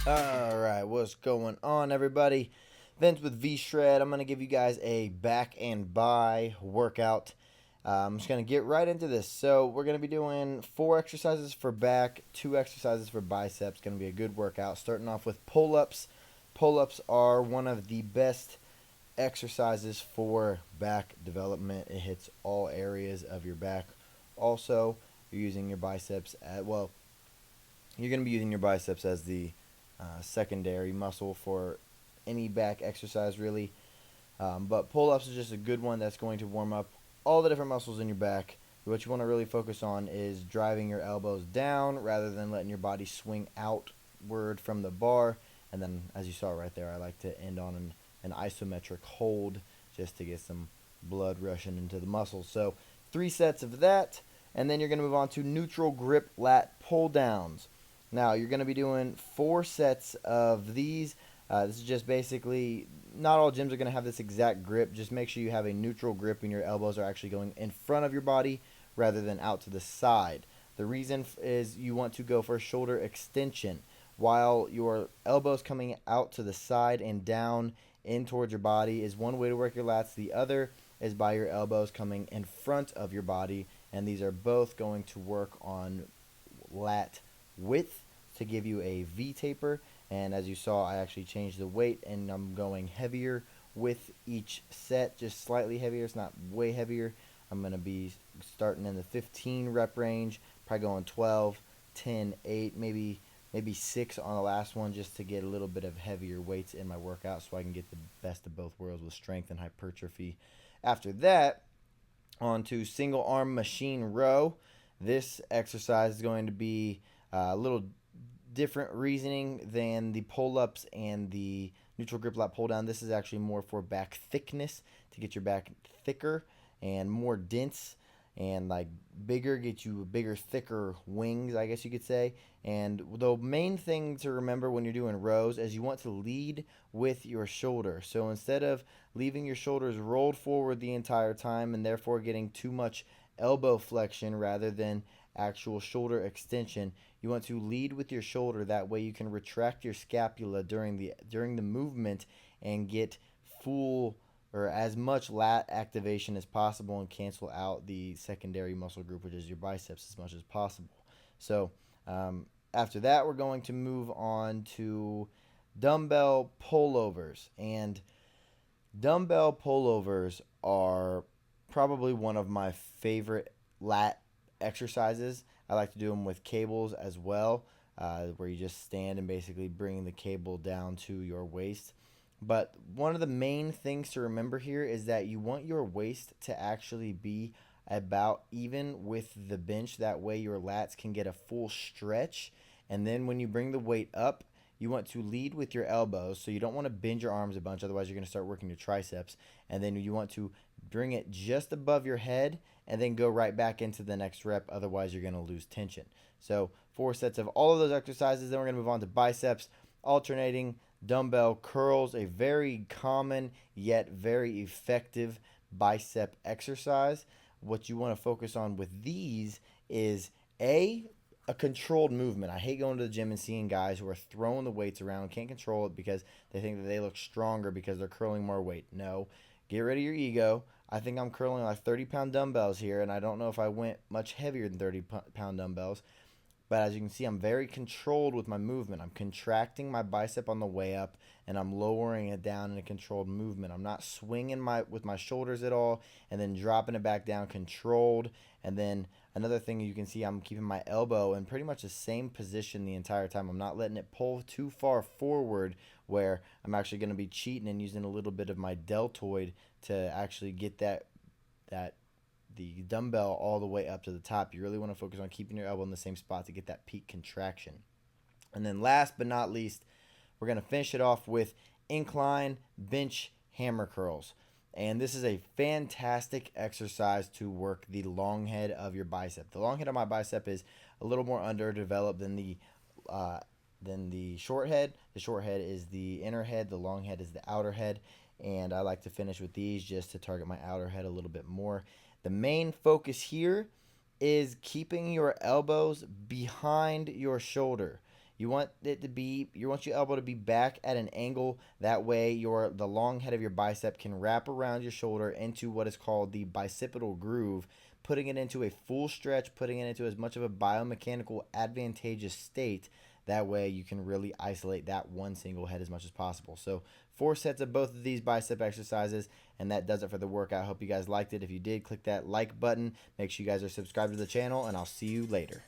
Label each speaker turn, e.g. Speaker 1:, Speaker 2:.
Speaker 1: Alright, what's going on, everybody? Vince with V-Shred. I'm going to give you guys a back and bi workout. I'm just going to get right into this. So we're going to be doing 4 exercises for back, 2 exercises for biceps. Going to be a good workout. Starting off with pull-ups. Pull-ups are one of the best exercises for back development. It hits all areas of your back. Also, you're using your biceps you're going to be using your biceps as the secondary muscle for any back exercise, really. But pull-ups is just a good one that's going to warm up all the different muscles in your back. What you want to really focus on is driving your elbows down rather than letting your body swing outward from the bar. And then, as you saw right there, I like to end on an isometric hold just to get some blood rushing into the muscles. So 3 sets of that, and then you're going to move on to neutral grip lat pull downs. Now, you're going to be doing 4 sets of these. This is just basically, not all gyms are going to have this exact grip. Just make sure you have a neutral grip and your elbows are actually going in front of your body rather than out to the side. The reason is you want to go for shoulder extension. While your elbows coming out to the side and down in towards your body is one way to work your lats. The other is by your elbows coming in front of your body, and these are both going to work on lat width to give you a V taper. And as you saw, I actually changed the weight and I'm going heavier with each set, just slightly heavier. It's not way heavier. I'm going to be starting in the 15 rep range, probably going 12, 10, 8, maybe 6 on the last one, just to get a little bit of heavier weights in my workout so I can get the best of both worlds with strength and hypertrophy. After that, on to single arm machine row. This exercise is going to be a little different reasoning than the pull-ups and the neutral grip lat pull down. This is actually more for back thickness, to get your back thicker and more dense and like bigger, get you bigger, thicker wings, I guess you could say. And the main thing to remember when you're doing rows is you want to lead with your shoulder. So instead of leaving your shoulders rolled forward the entire time and therefore getting too much elbow flexion rather than actual shoulder extension, you want to lead with your shoulder. That way you can retract your scapula during the movement and get full or as much lat activation as possible and cancel out the secondary muscle group, which is your biceps, as much as possible. So after that, we're going to move on to dumbbell pullovers. And dumbbell pullovers are probably one of my favorite lat exercises. I like to do them with cables as well, where you just stand and basically bring the cable down to your waist. But one of the main things to remember here is that you want your waist to actually be about even with the bench. That way your lats can get a full stretch. And then when you bring the weight up, you want to lead with your elbows. So you don't want to bend your arms a bunch, otherwise you're going to start working your triceps. And then you want to bring it just above your head and then go right back into the next rep. Otherwise, you're going to lose tension. So 4 sets of all of those exercises. Then we're going to move on to biceps, alternating dumbbell curls, a very common yet very effective bicep exercise. What you want to focus on with these is a controlled movement. I hate going to the gym and seeing guys who are throwing the weights around, can't control it because they think that they look stronger because they're curling more weight. No, get rid of your ego. I think I'm curling like 30-pound dumbbells here, and I don't know if I went much heavier than 30-pound dumbbells. But as you can see, I'm very controlled with my movement. I'm contracting my bicep on the way up, and I'm lowering it down in a controlled movement. I'm not swinging with my shoulders at all and then dropping it back down controlled. And then another thing you can see, I'm keeping my elbow in pretty much the same position the entire time. I'm not letting it pull too far forward where I'm actually going to be cheating and using a little bit of my deltoid to actually get the dumbbell all the way up to the top. You really want to focus on keeping your elbow in the same spot to get that peak contraction. And then last but not least, we're going to finish it off with incline bench hammer curls. And this is a fantastic exercise to work the long head of your bicep. The long head of my bicep is a little more underdeveloped than the short head. The short head is the inner head. The long head is the outer head. And I like to finish with these just to target my outer head a little bit more. The main focus here is keeping your elbows behind your shoulder. You want your elbow to be back at an angle. That way the long head of your bicep can wrap around your shoulder into what is called the bicipital groove, putting it into a full stretch, putting it into as much of a biomechanical advantageous state. That way you can really isolate that one single head as much as possible. So 4 sets of both of these bicep exercises, and that does it for the workout. I hope you guys liked it. If you did, click that like button. Make sure you guys are subscribed to the channel, and I'll see you later.